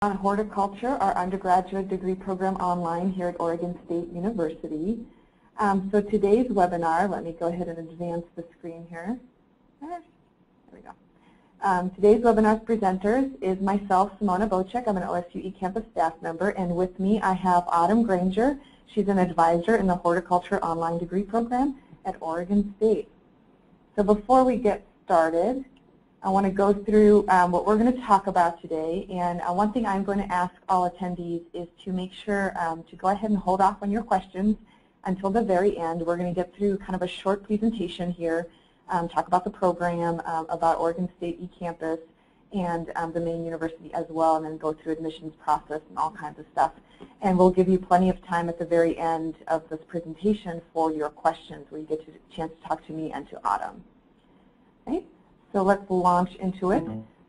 On horticulture, our undergraduate degree program online here at Oregon State University. So today's webinar, let me go ahead and advance the screen here. There we go. Today's webinar's presenters is myself, Simona Bocek. I'm an OSU eCampus staff member, and with me I have Autumn Granger. She's an advisor in the horticulture online degree program at Oregon State. So before we get started, I want to go through what we're going to talk about today, and one thing I'm going to ask all attendees is to make sure to go ahead and hold off on your questions until the very end. We're going to get through kind of a short presentation here, talk about the program, about Oregon State eCampus, and the main university as well, and then go through admissions process and all kinds of stuff. And we'll give you plenty of time at the very end of this presentation for your questions, where you get a chance to talk to me and to Autumn. Okay? So let's launch into it.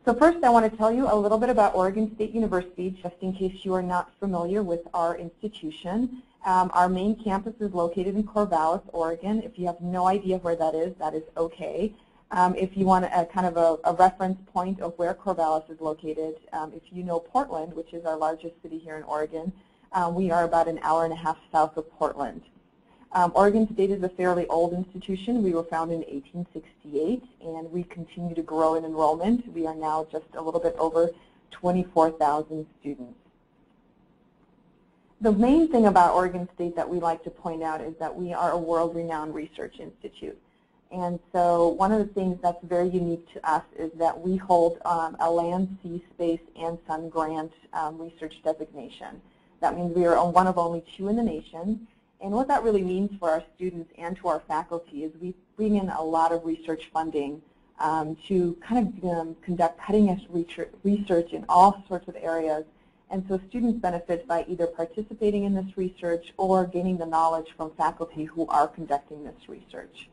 So first I want to tell you a little bit about Oregon State University, just in case you are not familiar with our institution. Our main campus is located in Corvallis, Oregon. If you have no idea where that is okay. If you want a kind of a reference point of where Corvallis is located, if you know Portland, which is our largest city here in Oregon, we are about an hour and a half south of Portland. Oregon State is a fairly old institution. We were founded in 1868, and we continue to grow in enrollment. We are now just a little bit over 24,000 students. The main thing about Oregon State that we like to point out is that we are a world-renowned research institute. And so one of the things that's very unique to us is that we hold a land, sea, space, and sun grant research designation. That means we are one of only 2 in the nation. And what that really means for our students and to our faculty is we bring in a lot of research funding to kind of conduct cutting-edge research in all sorts of areas. And so students benefit by either participating in this research or gaining the knowledge from faculty who are conducting this research.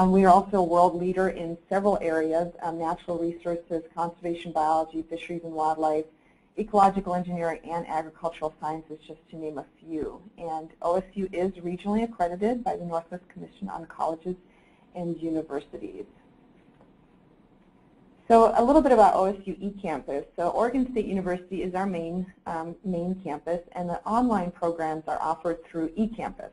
We are also a world leader in several areas, natural resources, conservation biology, fisheries and wildlife, ecological engineering, and agricultural sciences, just to name a few. And OSU is regionally accredited by the Northwest Commission on Colleges and Universities. So a little bit about OSU eCampus. So Oregon State University is our main campus, and the online programs are offered through eCampus.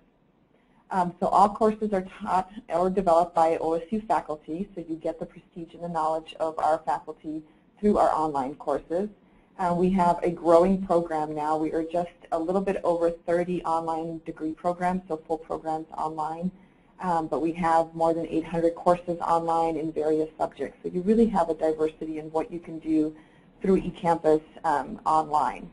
So all courses are taught or developed by OSU faculty, so you get the prestige and the knowledge of our faculty through our online courses. We have a growing program now. We are just a little bit over 30 online degree programs, so full programs online. But we have more than 800 courses online in various subjects. So you really have a diversity in what you can do through eCampus online.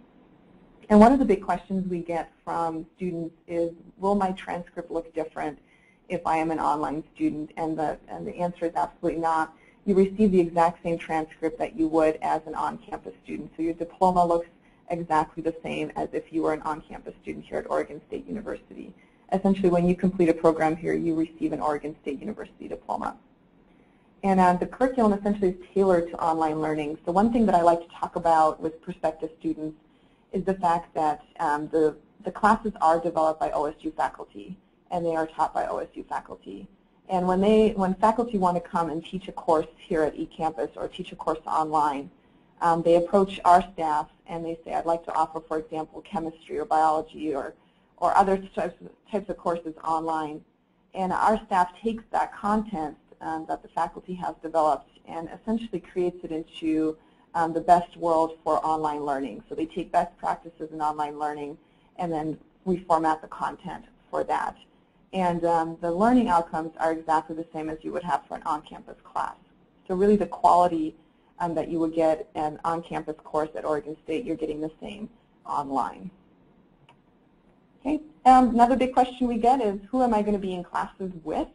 And one of the big questions we get from students is, will my transcript look different if I am an online student? And the answer is absolutely not. You receive the exact same transcript that you would as an on-campus student. So your diploma looks exactly the same as if you were an on-campus student here at Oregon State University. Essentially, when you complete a program here, you receive an Oregon State University diploma. And the curriculum essentially is tailored to online learning. So one thing that I like to talk about with prospective students is the fact that the classes are developed by OSU faculty, and they are taught by OSU faculty. And when faculty want to come and teach a course here at eCampus or teach a course online, they approach our staff and they say, I'd like to offer, for example, chemistry or biology or other types of courses online. And our staff takes that content that the faculty has developed and essentially creates it into the best world for online learning. So they take best practices in online learning and then we format the content for that. And the learning outcomes are exactly the same as you would have for an on-campus class. So really the quality that you would get an on-campus course at Oregon State, you're getting the same online. Okay. Another big question we get is, who am I going to be in classes with?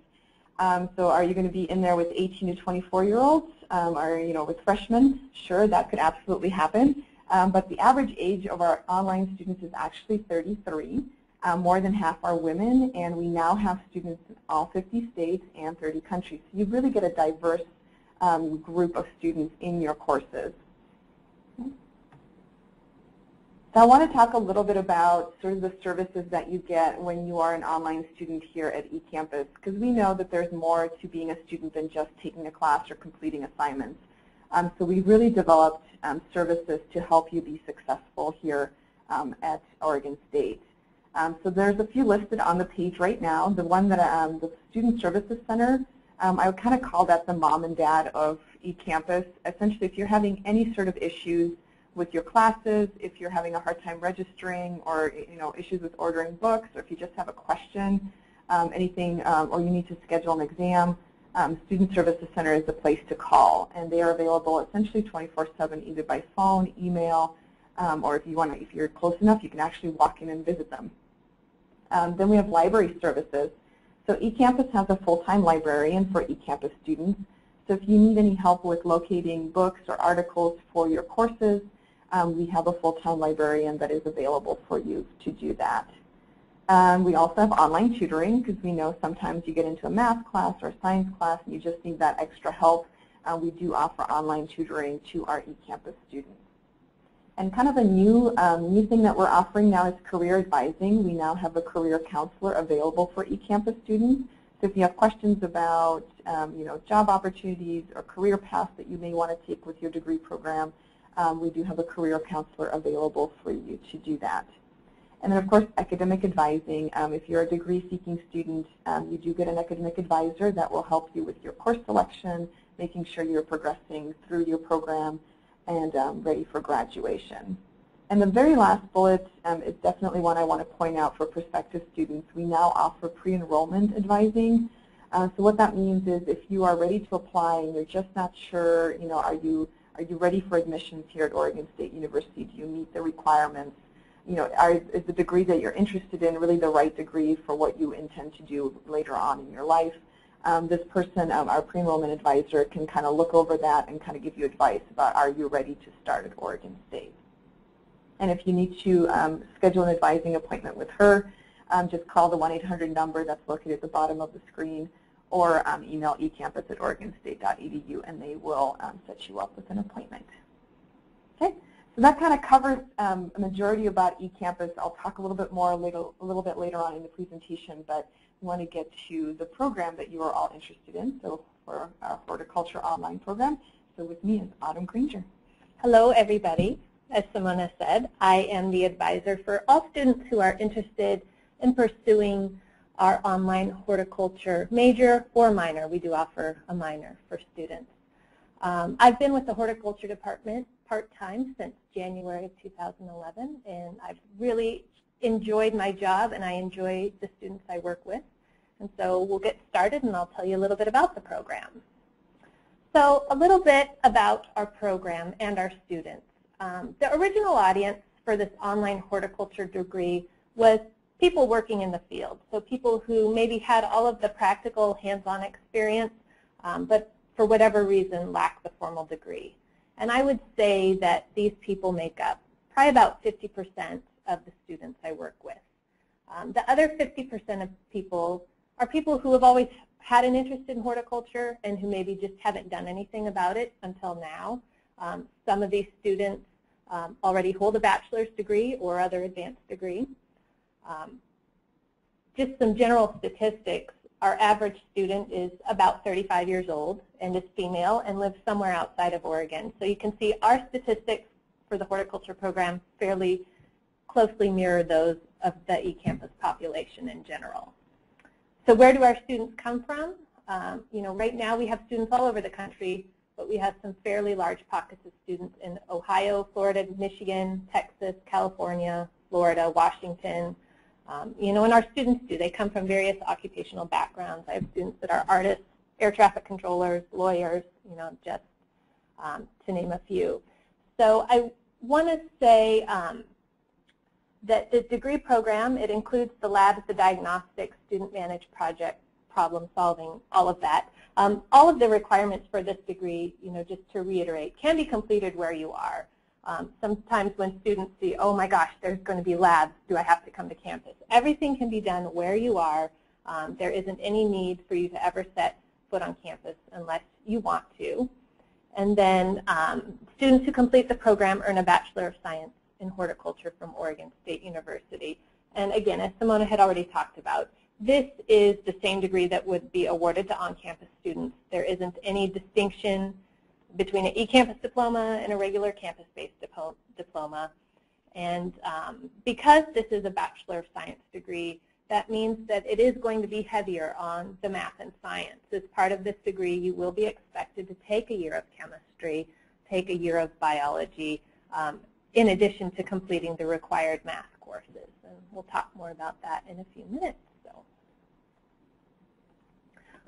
So are you going to be in there with 18 to 24-year-olds? Or with freshmen? Sure, that could absolutely happen. But the average age of our online students is actually 33. More than half are women, and we now have students in all 50 states and 30 countries. So you really get a diverse group of students in your courses. So I want to talk a little bit about sort of the services that you get when you are an online student here at eCampus, because we know that there's more to being a student than just taking a class or completing assignments. So we really developed services to help you be successful here at Oregon State. So there's a few listed on the page right now. The one that the Student Services Center, I would kind of call that the mom and dad of eCampus. Essentially, if you're having any sort of issues with your classes, if you're having a hard time registering, or issues with ordering books, or if you just have a question, anything, or you need to schedule an exam, Student Services Center is the place to call, and they are available essentially 24/7, either by phone, email, or if you're close enough, you can actually walk in and visit them. Then we have library services. So eCampus has a full-time librarian for eCampus students. So if you need any help with locating books or articles for your courses, we have a full-time librarian that is available for you to do that. We also have online tutoring, because we know sometimes you get into a math class or a science class and you just need that extra help. We do offer online tutoring to our eCampus students. And kind of a new thing that we're offering now is career advising. We now have a career counselor available for eCampus students. So if you have questions about job opportunities or career paths that you may want to take with your degree program, we do have a career counselor available for you to do that. And then, of course, academic advising. If you're a degree-seeking student, you do get an academic advisor that will help you with your course selection, making sure you're progressing through your program and ready for graduation. And the very last bullet is definitely one I want to point out for prospective students. We now offer pre-enrollment advising. So what that means is if you are ready to apply and you're just not sure, are you ready for admissions here at Oregon State University? Do you meet the requirements? Is the degree that you're interested in really the right degree for what you intend to do later on in your life? This person, our pre-enrollment advisor, can kind of look over that and kind of give you advice about, are you ready to start at Oregon State? And if you need to schedule an advising appointment with her, just call the 1-800 number that's located at the bottom of the screen, or email ecampus@oregonstate.edu, and they will set you up with an appointment. Okay, so that kind of covers a majority about eCampus. I'll talk a little bit more a little bit later on in the presentation, but we want to get to the program that you are all interested in, so for our horticulture online program. So with me is Autumn Granger. Hello, everybody. As Simona said, I am the advisor for all students who are interested in pursuing our online horticulture major or minor. We do offer a minor for students. I've been with the horticulture department part-time since January of 2011, and I've really enjoyed my job, and I enjoy the students I work with. And so we'll get started, and I'll tell you a little bit about the program. So a little bit about our program and our students. The original audience for this online horticulture degree was people working in the field, so people who maybe had all of the practical hands-on experience, but for whatever reason lacked the formal degree. And I would say that these people make up probably about 50% of the students I work with. The other 50% of people are people who have always had an interest in horticulture and who maybe just haven't done anything about it until now. Some of these students already hold a bachelor's degree or other advanced degree. Just some general statistics. Our average student is about 35 years old and is female and lives somewhere outside of Oregon. So you can see our statistics for the horticulture program fairly closely mirror those of the eCampus population in general. So where do our students come from? Right now we have students all over the country, but we have some fairly large pockets of students in Ohio, Florida, Michigan, Texas, California, Florida, Washington. And our students they come from various occupational backgrounds. I have students that are artists, air traffic controllers, lawyers, just to name a few. So I want to say that the degree program, it includes the labs, the diagnostics, student-managed project, problem solving, all of that. All of the requirements for this degree, just to reiterate, can be completed where you are. Sometimes when students see, oh my gosh, there's going to be labs, do I have to come to campus? Everything can be done where you are. There isn't any need for you to ever set foot on campus unless you want to. And then students who complete the program earn a Bachelor of Science in Horticulture from Oregon State University. And again, as Simona had already talked about, this is the same degree that would be awarded to on-campus students. There isn't any distinction between an eCampus diploma and a regular campus-based diploma. And because this is a Bachelor of Science degree, that means that it is going to be heavier on the math and science. As part of this degree, you will be expected to take a year of chemistry, take a year of biology, in addition to completing the required math courses. And we'll talk more about that in a few minutes. So,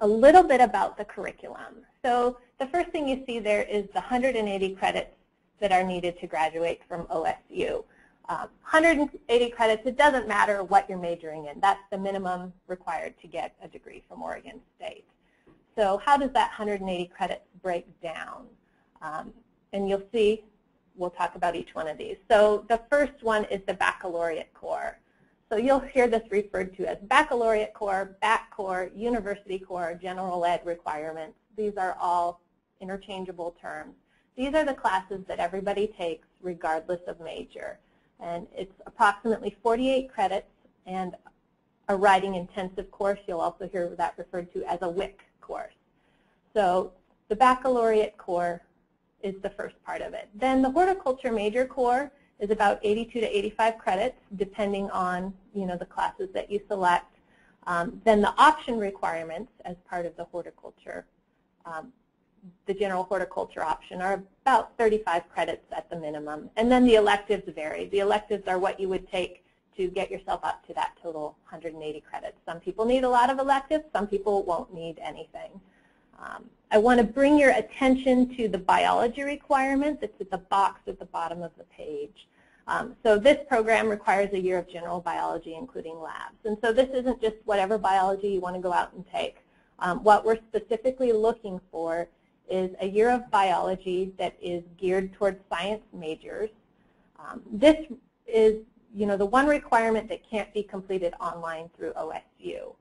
a little bit about the curriculum. So the first thing you see there is the 180 credits that are needed to graduate from OSU. 180 credits, it doesn't matter what you're majoring in. That's the minimum required to get a degree from Oregon State. So how does that 180 credits break down? And you'll see, we'll talk about each one of these. So the first one is the baccalaureate core. So you'll hear this referred to as baccalaureate core, BAC core, university core, general ed requirements. These are all interchangeable terms. These are the classes that everybody takes regardless of major. And it's approximately 48 credits and a writing intensive course. You'll also hear that referred to as a WIC course. So the baccalaureate core is the first part of it. Then the horticulture major core is about 82 to 85 credits, depending on the classes that you select. Then the option requirements as part of the horticulture, the general horticulture option, are about 35 credits at the minimum. And then the electives vary. The electives are what you would take to get yourself up to that total 180 credits. Some people need a lot of electives. Some people won't need anything. I want to bring your attention to the biology requirement that's at the box at the bottom of the page. So this program requires a year of general biology, including labs. And so this isn't just whatever biology you want to go out and take. What we're specifically looking for is a year of biology that is geared towards science majors. This is the one requirement that can't be completed online through OSU.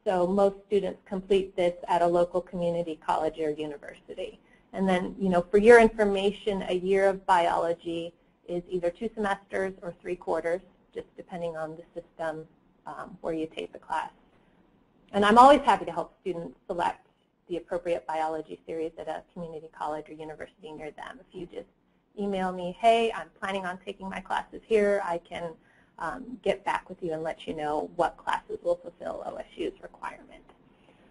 So most students complete this at a local community college or university. And then, for your information, a year of biology is either 2 semesters or 3 quarters, just depending on the system where you take the class. And I'm always happy to help students select the appropriate biology series at a community college or university near them. If you just email me, hey, I'm planning on taking my classes here, I can get back with you and let you know what classes will fulfill OSU's requirement.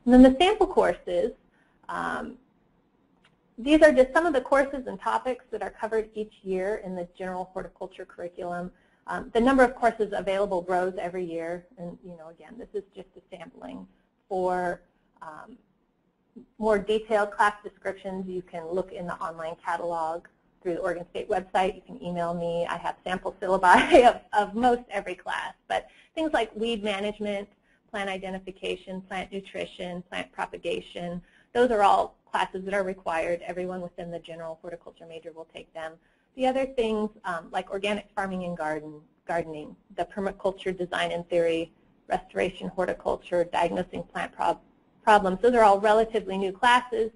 And then the sample courses, these are just some of the courses and topics that are covered each year in the general horticulture curriculum. The number of courses available grows every year, and again, this is just a sampling. For more detailed class descriptions, you can look in the online catalog through the Oregon State website. You can email me. I have sample syllabi of most every class, but things like weed management, plant identification, plant nutrition, plant propagation, those are all classes that are required. Everyone within the general horticulture major will take them. The other things like organic farming and gardening, the permaculture design and theory, restoration horticulture, diagnosing plant problems, those are all relatively new classes.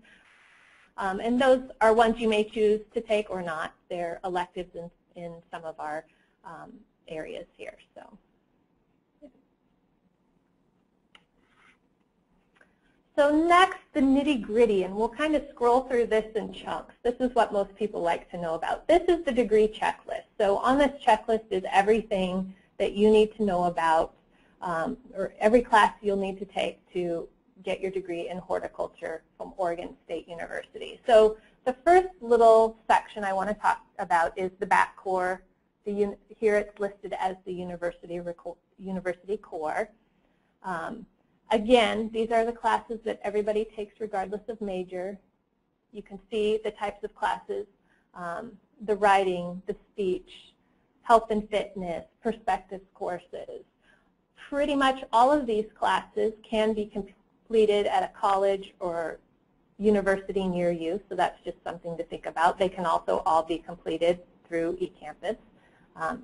And those are ones you may choose to take or not. They're electives in some of our areas here. So next, the nitty-gritty, and we'll kind of scroll through this in chunks. This is what most people like to know about. This is the degree checklist. So on this checklist is everything that you need to know about, or every class you'll need to take to get your degree in horticulture from Oregon State University. So the first little section I want to talk about is the BAC core. Here it's listed as the university core. Again, these are the classes that everybody takes regardless of major. You can see the types of classes, the writing, the speech, health and fitness, perspectives courses. Pretty much all of these classes can be completed at a college or university near you, so that's just something to think about. They can also all be completed through eCampus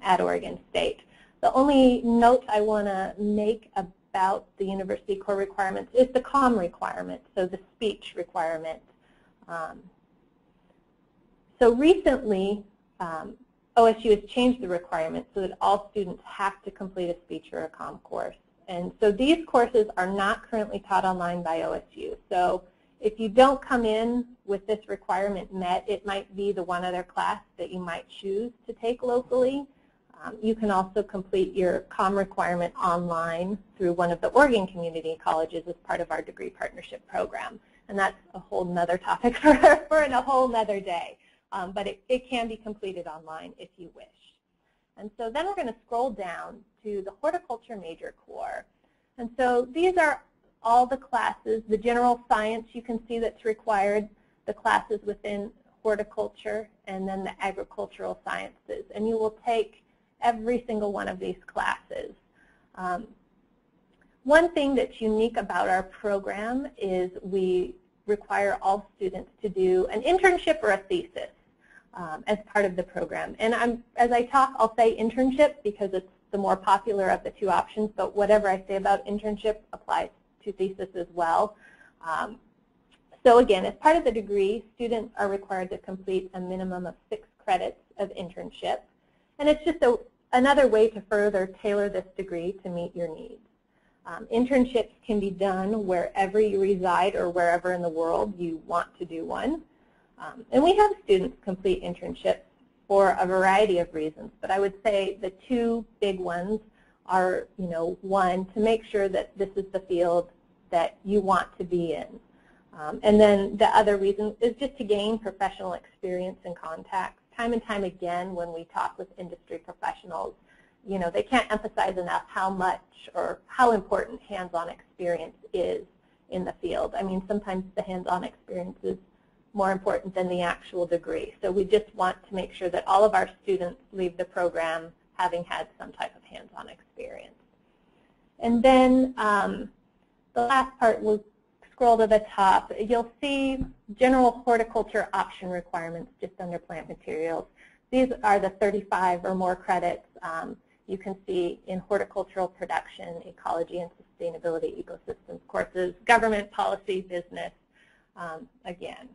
at Oregon State. The only note I want to make about the university core requirements is the COM requirement, so the speech requirement. So recently, OSU has changed the requirement so that all students have to complete a speech or a COM course. And so these courses are not currently taught online by OSU. So If you don't come in with this requirement met, it might be the one other class that you might choose to take locally. You can also complete your COM requirement online through one of the Oregon community colleges as part of our degree partnership program. And that's a whole nother topic for a whole nother day. But it can be completed online if you wish. And so then we're going to scroll down to the horticulture major core. And so these are all the classes. The general science you can see that's required, the classes within horticulture, and then the agricultural sciences. And you will take every single one of these classes. One thing that's unique about our program is we require all students to do an internship or a thesis as part of the program. And as I talk, I'll say internship because it's the more popular of the two options, but whatever I say about internship applies to thesis as well. So again, as part of the degree, students are required to complete a minimum of 6 credits of internship. And it's just another way to further tailor this degree to meet your needs. Internships can be done wherever you reside or wherever in the world you want to do one. And we have students complete internships for a variety of reasons, but I would say the two big ones are, one, to make sure that this is the field that you want to be in. And then the other reason is just to gain professional experience and contacts. Time and time again when we talk with industry professionals, they can't emphasize enough how much or how important hands-on experience is in the field. I mean, sometimes the hands-on experience is more important than the actual degree. So we just want to make sure that all of our students leave the program having had some type of hands-on experience. And then the last part, we'll scroll to the top. You'll see general horticulture option requirements just under plant materials. These are the 35 or more credits you can see in horticultural production, ecology and sustainability, ecosystems courses, government policy, business, again.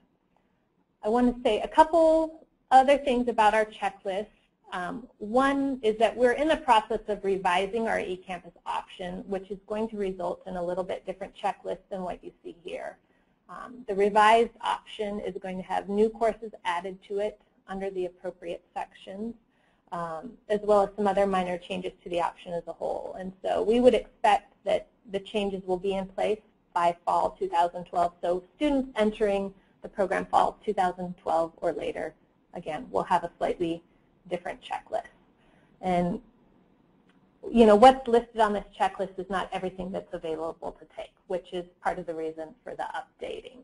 I want to say a couple other things about our checklist. One is that we're in the process of revising our eCampus option, which is going to result in a little bit different checklist than what you see here. The revised option is going to have new courses added to it under the appropriate sections, as well as some other minor changes to the option as a whole. And so we would expect that the changes will be in place by fall 2012. So students entering the program fall 2012 or later, again, will have a slightly different checklist. And what's listed on this checklist is not everything that's available to take, which is part of the reason for the updating.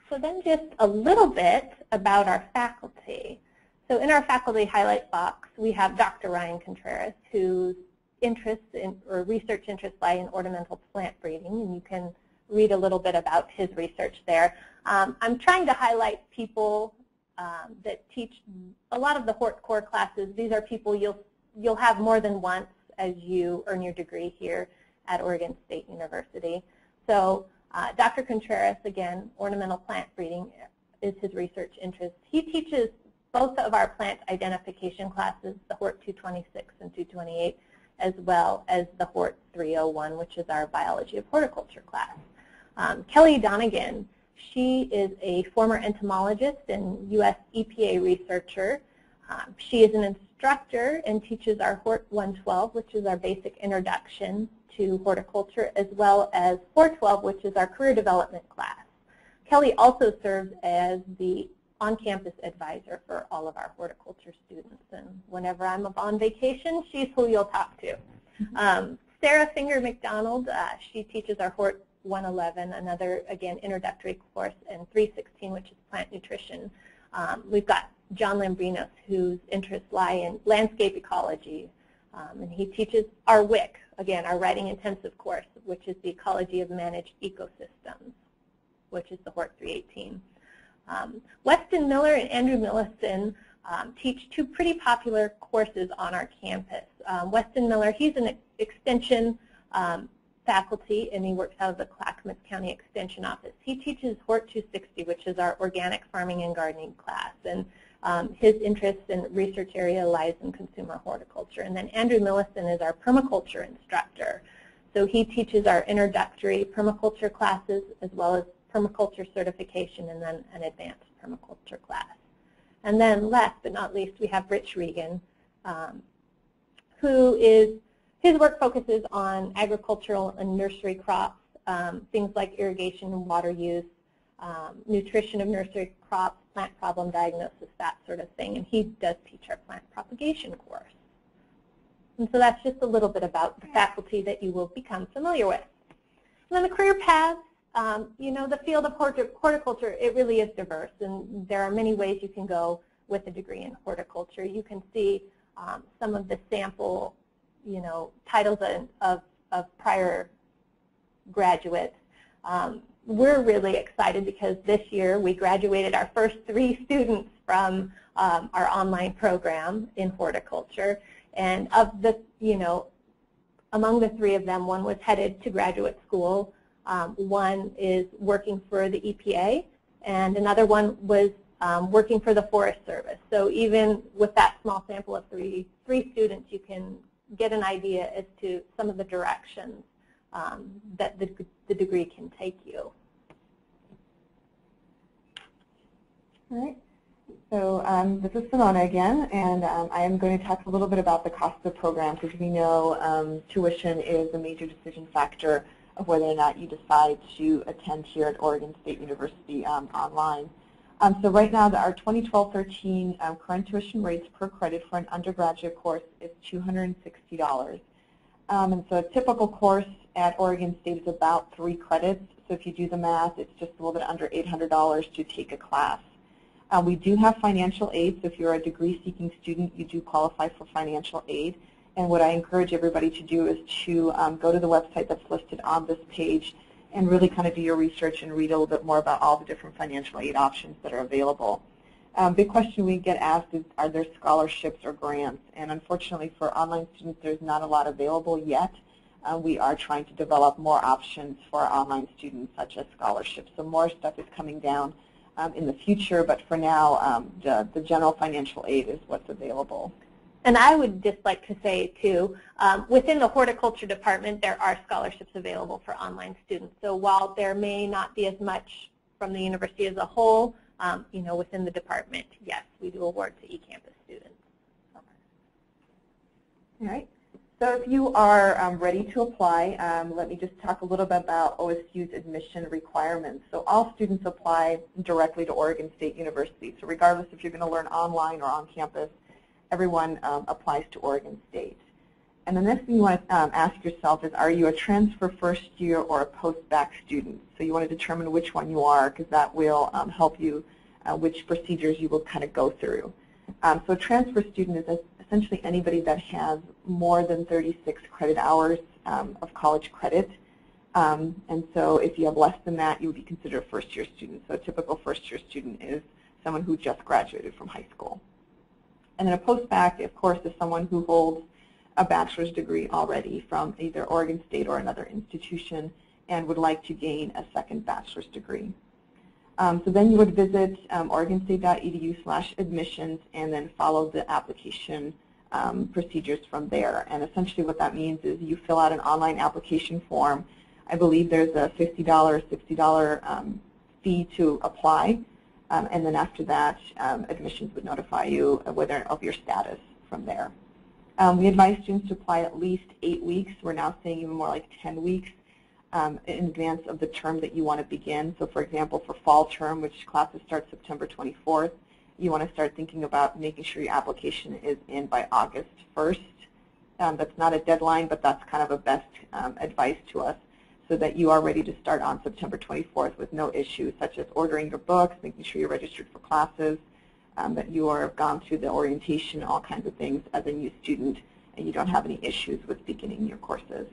So then just a little bit about our faculty. So in our faculty highlight box, we have Dr. Ryan Contreras, whose interests or research interests lie in ornamental plant breeding, and you can read a little bit about his research there. I'm trying to highlight people that teach a lot of the Hort Core classes. These are people you'll have more than once as you earn your degree here at Oregon State University. So Dr. Contreras, again, ornamental plant breeding is his research interest. He teaches both of our plant identification classes, the Hort 226 and 228, as well as the Hort 301, which is our biology of horticulture class. Kelly Donegan, she is a former entomologist and U.S. EPA researcher. She is an instructor and teaches our Hort 112, which is our basic introduction to horticulture, as well as 412, which is our career development class. Kelly also serves as the on-campus advisor for all of our horticulture students, and whenever I'm on vacation, she's who you'll talk to. Sarah Finger McDonald, she teaches our Hort 111, another, again, introductory course, and 316, which is plant nutrition. We've got John Lambrinos, whose interests lie in landscape ecology, and he teaches our WIC, again, our writing intensive course, which is the ecology of managed ecosystems, which is the Hort 318. Weston Miller and Andrew Millison teach two pretty popular courses on our campus. Weston Miller, he's an extension faculty, and he works out of the Clackamas County Extension Office. He teaches Hort 260, which is our organic farming and gardening class. And His interests and research area lies in consumer horticulture. And then Andrew Millison is our permaculture instructor. So he teaches our introductory permaculture classes as well as permaculture certification and then an advanced permaculture class. And then last but not least, we have Rich Regan, his work focuses on agricultural and nursery crops, things like irrigation and water use, nutrition of nursery crops, plant problem diagnosis, that sort of thing. And he does teach our plant propagation course. And so that's just a little bit about the faculty that you will become familiar with. And then the career paths, you know, the field of horticulture, it really is diverse. And there are many ways you can go with a degree in horticulture. You can see some of the sample, you know, titles of prior graduates. We're really excited because this year we graduated our first 3 students from our online program in horticulture. And of the, you know, among the 3 of them, one was headed to graduate school, one is working for the EPA, and another one was working for the Forest Service. So even with that small sample of three students, you can get an idea as to some of the directions that the degree can take you. All right. So this is Simona again, and I am going to talk a little bit about the cost of the program because we know tuition is a major decision factor of whether or not you decide to attend here at Oregon State University online. So right now, our 2012-13 current tuition rates per credit for an undergraduate course is $260. And so a typical course at Oregon State is about 3 credits. So if you do the math, it's just a little bit under $800 to take a class. We do have financial aid, so if you're a degree-seeking student, you do qualify for financial aid. And what I encourage everybody to do is to go to the website that's listed on this page and really kind of do your research and read a little bit more about all the different financial aid options that are available. Big question we get asked is, are there scholarships or grants? And unfortunately for online students, there's not a lot available yet. We are trying to develop more options for our online students, such as scholarships. So more stuff is coming down in the future, but for now, the general financial aid is what's available. And I would just like to say, too, within the horticulture department, there are scholarships available for online students. So while there may not be as much from the university as a whole, you know, within the department, yes, we do award to eCampus students. All right. So if you are ready to apply, let me just talk a little bit about OSU's admission requirements. So all students apply directly to Oregon State University. So regardless if you're going to learn online or on campus, everyone applies to Oregon State. And the next thing you want to ask yourself is, are you a transfer first year or a post-bac student? So you want to determine which one you are, because that will help you which procedures you will kind of go through. So a transfer student is essentially anybody that has more than 36 credit hours of college credit. And so if you have less than that, you would be considered a first-year student. So a typical first-year student is someone who just graduated from high school. And then a post-bac, of course, is someone who holds a bachelor's degree already from either Oregon State or another institution and would like to gain a second bachelor's degree. So then you would visit oregonstate.edu/admissions and then follow the application procedures from there. And essentially what that means is you fill out an online application form. I believe there's a $50, $60 fee to apply. And then after that, admissions would notify you of your status from there. We advise students to apply at least 8 weeks. We're now saying even more like 10 weeks in advance of the term that you want to begin. So for example, for fall term, which classes start September 24th, you want to start thinking about making sure your application is in by August 1st. That's not a deadline, but that's kind of a best advice to us, so that you are ready to start on September 24th with no issues, such as ordering your books, making sure you're registered for classes, that you have gone through the orientation, all kinds of things as a new student, and you don't have any issues with beginning your courses.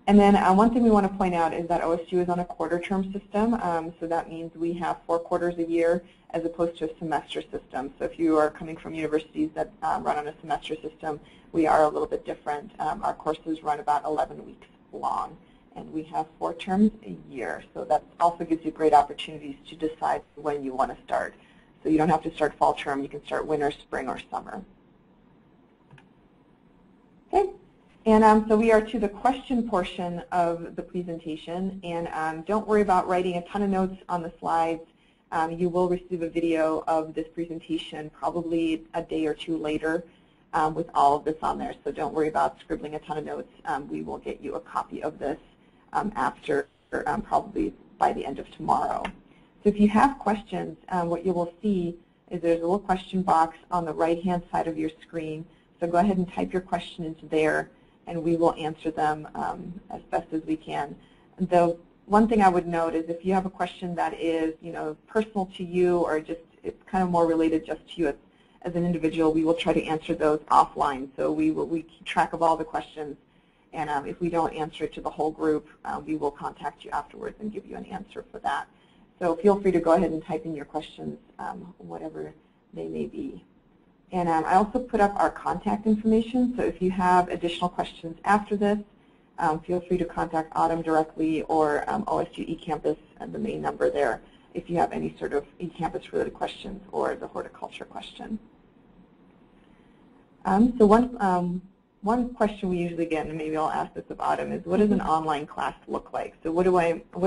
And then one thing we want to point out is that OSU is on a quarter-term system, so that means we have 4 quarters a year as opposed to a semester system. So if you are coming from universities that run on a semester system, we are a little bit different. Our courses run about 11 weeks long, and we have 4 terms a year. So that also gives you great opportunities to decide when you want to start. So So you don't have to start fall term. You can start winter, spring, or summer. Okay. And so we are to the question portion of the presentation. And don't worry about writing a ton of notes on the slides. You will receive a video of this presentation probably a day or two later with all of this on there. So don't worry about scribbling a ton of notes. We will get you a copy of this after probably by the end of tomorrow. So if you have questions, what you will see is there's a little question box on the right-hand side of your screen. So go ahead and type your question into there, and we will answer them as best as we can. The one thing I would note is if you have a question that is, personal to you or just it's kind of more related just to you as an individual, we will try to answer those offline. So we keep track of all the questions, and if we don't answer it to the whole group, we will contact you afterwards and give you an answer for that. So feel free to go ahead and type in your questions, whatever they may be. And I also put up our contact information, so if you have additional questions after this, feel free to contact Autumn directly or OSU eCampus and the main number there if you have any sort of eCampus related questions or the horticulture question. So one question we usually get, and maybe I'll ask this of Autumn, is what does an online class look like? So what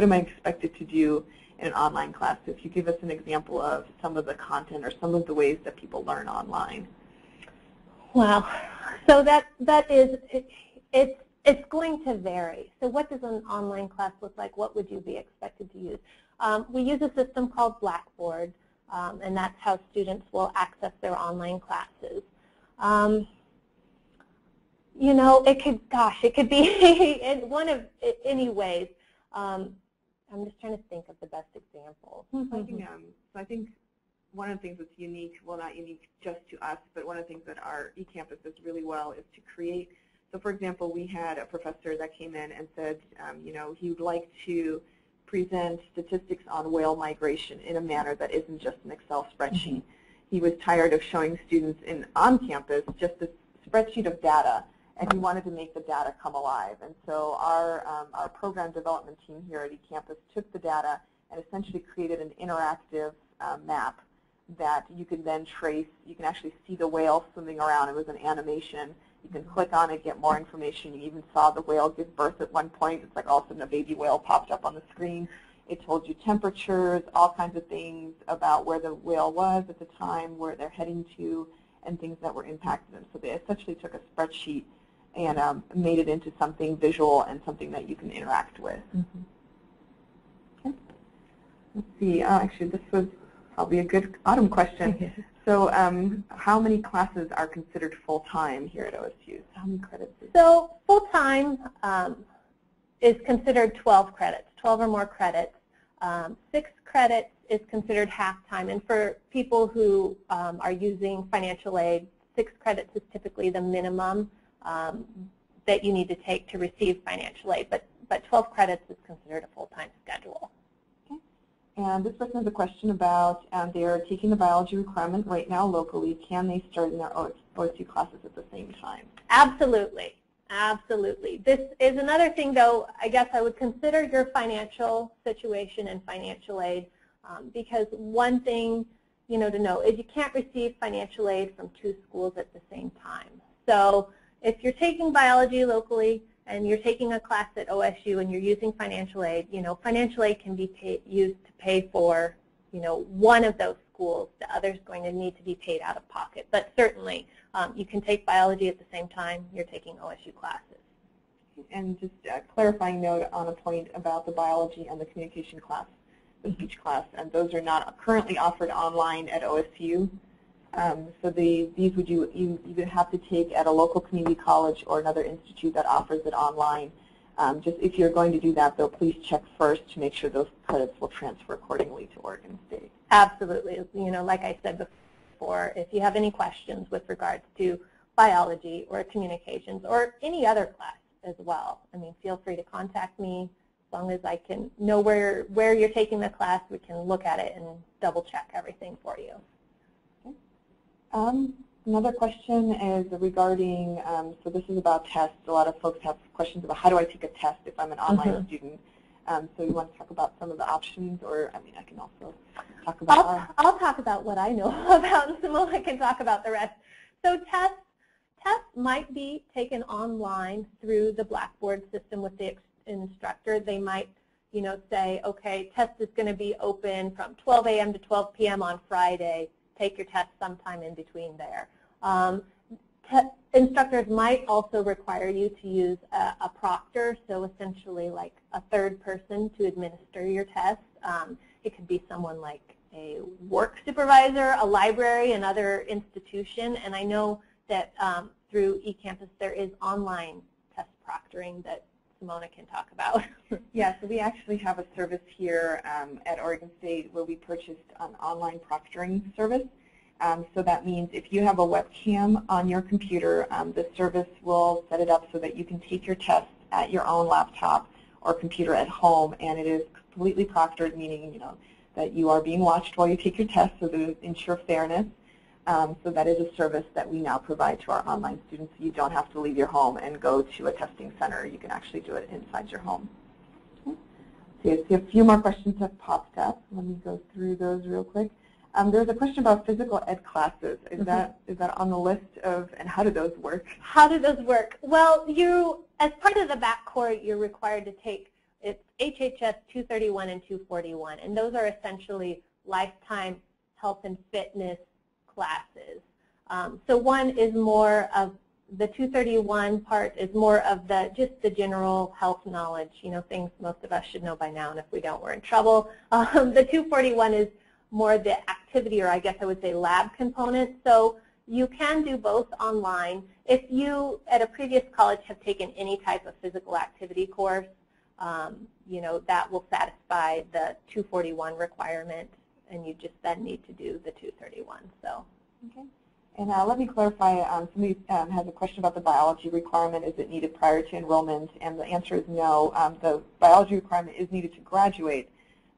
am I expected to do in an online class? So if you give us an example of some of the content or some of the ways that people learn online. Wow. So that is, it's going to vary. So what does an online class look like? What would you be expected to use? We use a system called Blackboard, and that's how students will access their online classes. It could be in one of any ways. I'm just trying to think of the best example. I think one of the things that's unique, well, not unique just to us, but one of the things that our eCampus does really well is to create. So, for example, we had a professor that came in and said, he would like to present statistics on whale migration in a manner that isn't just an Excel spreadsheet. He was tired of showing students on campus just a spreadsheet of data, and he wanted to make the data come alive. And so our program development team here at eCampus took the data and essentially created an interactive map that you can then trace. You can actually see the whale swimming around. It was an animation. You can click on it, get more information. You even saw the whale give birth at one point. It's like all of a sudden a baby whale popped up on the screen. It told you temperatures, all kinds of things about where the whale was at the time, where they're heading to, and things that were impacting them. So they essentially took a spreadsheet and made it into something visual and something that you can interact with. Okay. Let's see. Actually, this was probably a good Autumn question. So how many classes are considered full-time here at OSU? How many credits? So full-time is considered 12 credits, 12 or more credits. 6 credits is considered half-time. And for people who are using financial aid, 6 credits is typically the minimum that you need to take to receive financial aid. But 12 credits is considered a full-time schedule. And this person has a question about they are taking the biology requirement right now locally. Can they start in their OSU classes at the same time? Absolutely. Absolutely. This is another thing, though, I guess I would consider your financial situation and financial aid because one thing to know is you can't receive financial aid from 2 schools at the same time. So if you're taking biology locally and you're taking a class at OSU and you're using financial aid, financial aid can be used to pay for, one of those schools. The other's going to need to be paid out of pocket. But certainly, you can take biology at the same time you're taking OSU classes. And just a clarifying note on a point about the biology and the communication class, the speech class, and those are not currently offered online at OSU. So these would you either have to take at a local community college or another institute that offers it online. Just if you're going to do that, though, please check first to make sure those credits will transfer accordingly to Oregon State. Absolutely. Like I said before, if you have any questions with regards to biology or communications or any other class as well, feel free to contact me. As long as I can know where you're taking the class, we can look at it and double check everything for you. Another question is regarding, so this is about tests. A lot of folks have questions about how do I take a test if I'm an online student. So you want to talk about some of the options, or I mean, I can also talk about. I'll talk about what I know about, and Simona can talk about the rest. So tests might be taken online through the Blackboard system with the instructor. They might, say, okay, test is going to be open from 12 a.m. to 12 p.m. on Friday. Take your test sometime in between there. Instructors might also require you to use a proctor, so essentially like a third person to administer your test. It could be someone like a work supervisor, a library, another institution, and I know that through eCampus there is online test proctoring that Simona can talk about. Yeah, so we actually have a service here at Oregon State where we purchased an online proctoring service. So that means if you have a webcam on your computer, the service will set it up so that you can take your test at your own laptop or computer at home, and it is completely proctored, meaning that you are being watched while you take your test, so to ensure fairness. So that is a service that we now provide to our online students. You don't have to leave your home and go to a testing center. You can actually do it inside your home. Okay. So I see a few more questions have popped up. Let me go through those real quick. There's a question about physical ed classes. Is that on the list of, and how do those work? How do those work? Well, as part of the backcourt, you're required to take it's HHS 231 and 241, and those are essentially lifetime health and fitness classes. So one is more of the 231 part is more of just the general health knowledge, things most of us should know by now, and if we don't, we're in trouble. The 241 is more the activity, or I guess I would say lab component. So you can do both online. If you, at a previous college, have taken any type of physical activity course, that will satisfy the 241 requirement, and you just then need to do the 231. So. Okay. And let me clarify, somebody has a question about the biology requirement. Is it needed prior to enrollment? And the answer is no. The biology requirement is needed to graduate,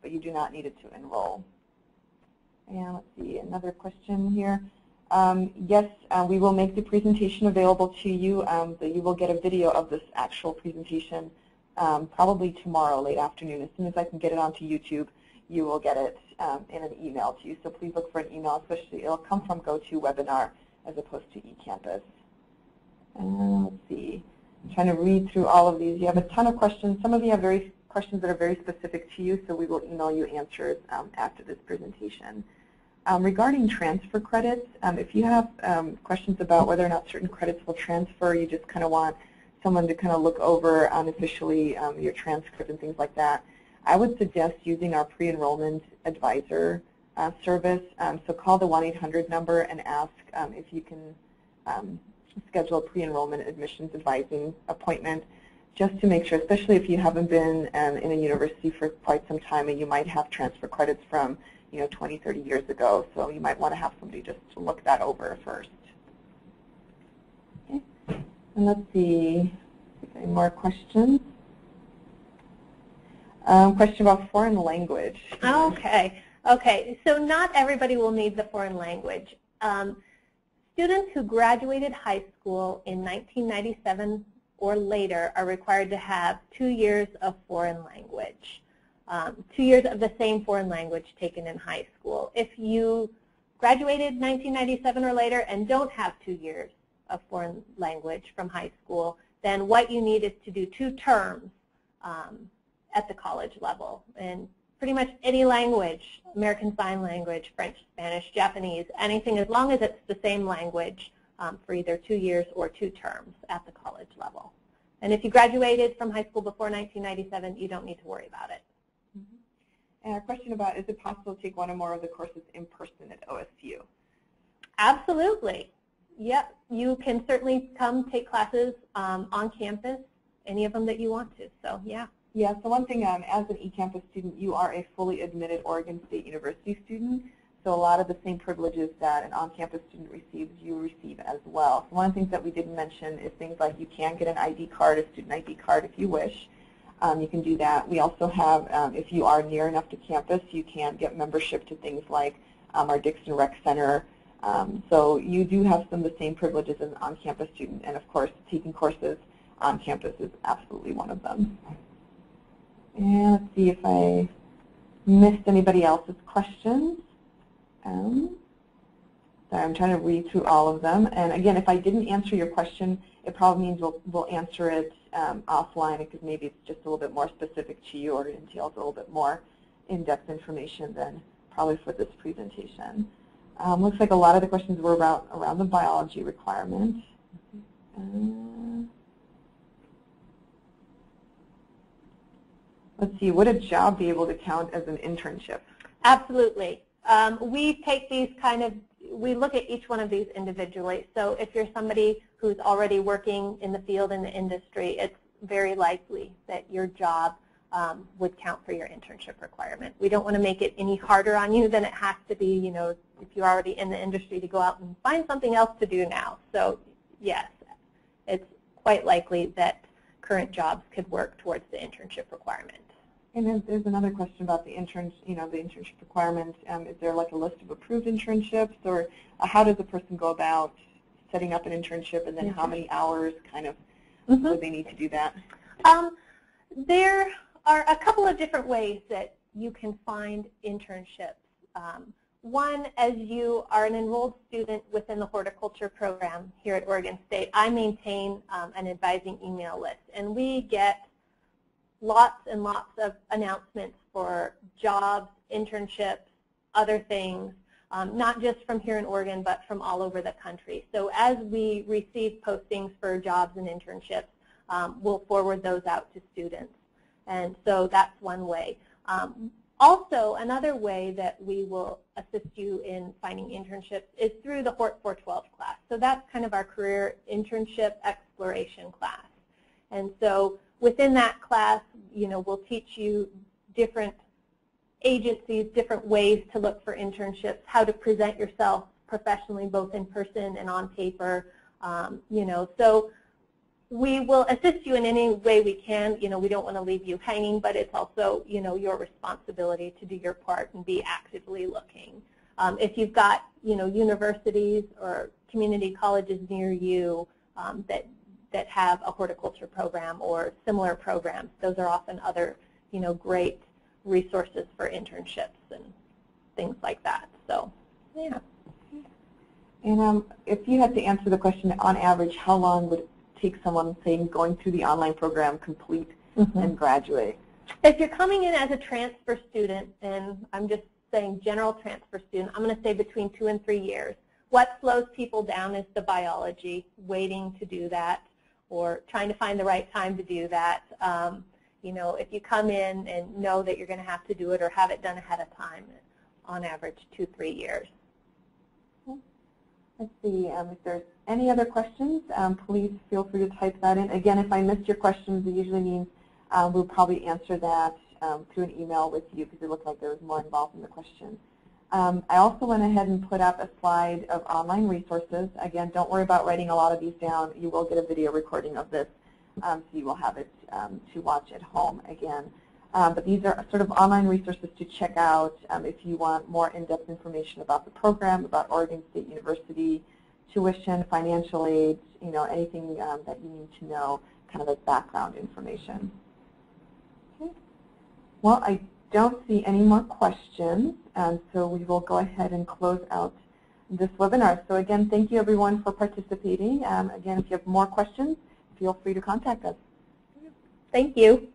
but you do not need it to enroll. And let's see, another question here. Yes, we will make the presentation available to you. You will get a video of this actual presentation probably tomorrow, late afternoon. As soon as I can get it onto YouTube, you will get it in an email to you. So please look for an email, especially it'll come from GoToWebinar as opposed to eCampus. Let's see, I'm trying to read through all of these. You have a ton of questions. Some of you have questions that are very specific to you, so we will email you answers after this presentation. Regarding transfer credits, if you have questions about whether or not certain credits will transfer, you just kind of want someone to kind of look over unofficially your transcript and things like that, I would suggest using our pre-enrollment advisor service. So call the 1-800 number and ask if you can schedule a pre-enrollment admissions advising appointment, just to make sure, especially if you haven't been in a university for quite some time and you might have transfer credits from 20, 30 years ago. So you might want to have somebody just to look that over first. Okay. And let's see, any more questions? Question about foreign language. Okay. Okay. So not everybody will need the foreign language. Students who graduated high school in 1997 or later are required to have 2 years of foreign language, 2 years of the same foreign language taken in high school. If you graduated 1997 or later and don't have 2 years of foreign language from high school, then what you need is to do 2 terms at the college level. And pretty much any language, American Sign Language, French, Spanish, Japanese, anything as long as it's the same language for either 2 years or 2 terms at the college level. And if you graduated from high school before 1997, you don't need to worry about it. Mm-hmm. And a question about, is it possible to take one or more of the courses in person at OSU? Absolutely. Yep, you can certainly come take classes on campus, any of them that you want to, so yeah. Yeah, so one thing, as an eCampus student, you are a fully admitted Oregon State University student, so a lot of the same privileges that an on-campus student receives, you receive as well. So one of the things that we didn't mention is things like you can get an ID card, a student ID card if you wish. You can do that. We also have, if you are near enough to campus, you can get membership to things like our Dixon Rec Center. So you do have some of the same privileges as an on-campus student, and of course, taking courses on campus is absolutely one of them. And let's see if I missed anybody else's questions. Sorry, I'm trying to read through all of them. And again, if I didn't answer your question, it probably means we'll answer it offline, because maybe it's just a little bit more specific to you or entails a little bit more in-depth information than probably for this presentation. Looks like a lot of the questions were around the biology requirement. Let's see, would a job be able to count as an internship? Absolutely. We take these we look at each one of these individually. So if you're somebody who's already working in the field, in the industry, it's very likely that your job would count for your internship requirement. We don't want to make it any harder on you than it has to be, you know, if you're already in the industry, to go out and find something else to do now. So yes, it's quite likely that current jobs could work towards the internship requirement. And there's another question about the internship requirement. Is there like a list of approved internships, or how does a person go about setting up an internship, and then how many hours would they need to do that? There are a couple of different ways that you can find internships. One, as you are an enrolled student within the horticulture program here at Oregon State, I maintain an advising email list, and we get lots and lots of announcements for jobs, internships, other things, not just from here in Oregon, but from all over the country. So as we receive postings for jobs and internships, we'll forward those out to students. And so that's one way. Also, another way that we will assist you in finding internships is through the Hort 412 class. So that's kind of our career internship exploration class. And so within that class, you know, we'll teach you different agencies, different ways to look for internships, how to present yourself professionally, both in person and on paper. You know, so we will assist you in any way we can. You know, we don't want to leave you hanging, but it's also, you know, your responsibility to do your part and be actively looking. If you've got, you know, universities or community colleges near you that have a horticulture program or similar programs, those are often other, you know, great resources for internships and things like that. So, yeah. And if you had to answer the question, on average, how long would it take someone, saying, going through the online program, complete and graduate? If you're coming in as a transfer student, and I'm just saying general transfer student, I'm going to say between 2 and 3 years. What slows people down is the biology, waiting to do that, or trying to find the right time to do that. You know, if you come in and know that you're going to have to do it or have it done ahead of time, on average 2-3 years. Let's see, if there's any other questions, please feel free to type that in. Again, if I missed your questions, it usually means we'll probably answer that through an email with you, because it looked like there was more involved in the question. I also went ahead and put up a slide of online resources. Again, don't worry about writing a lot of these down. You will get a video recording of this, so you will have it to watch at home again. But these are sort of online resources to check out if you want more in-depth information about the program, about Oregon State University, tuition, financial aid, you know, anything that you need to know, kind of as background information. Okay. Well, I don't see any more questions, so we will go ahead and close out this webinar. So again, thank you everyone for participating. Again, if you have more questions, feel free to contact us. Thank you.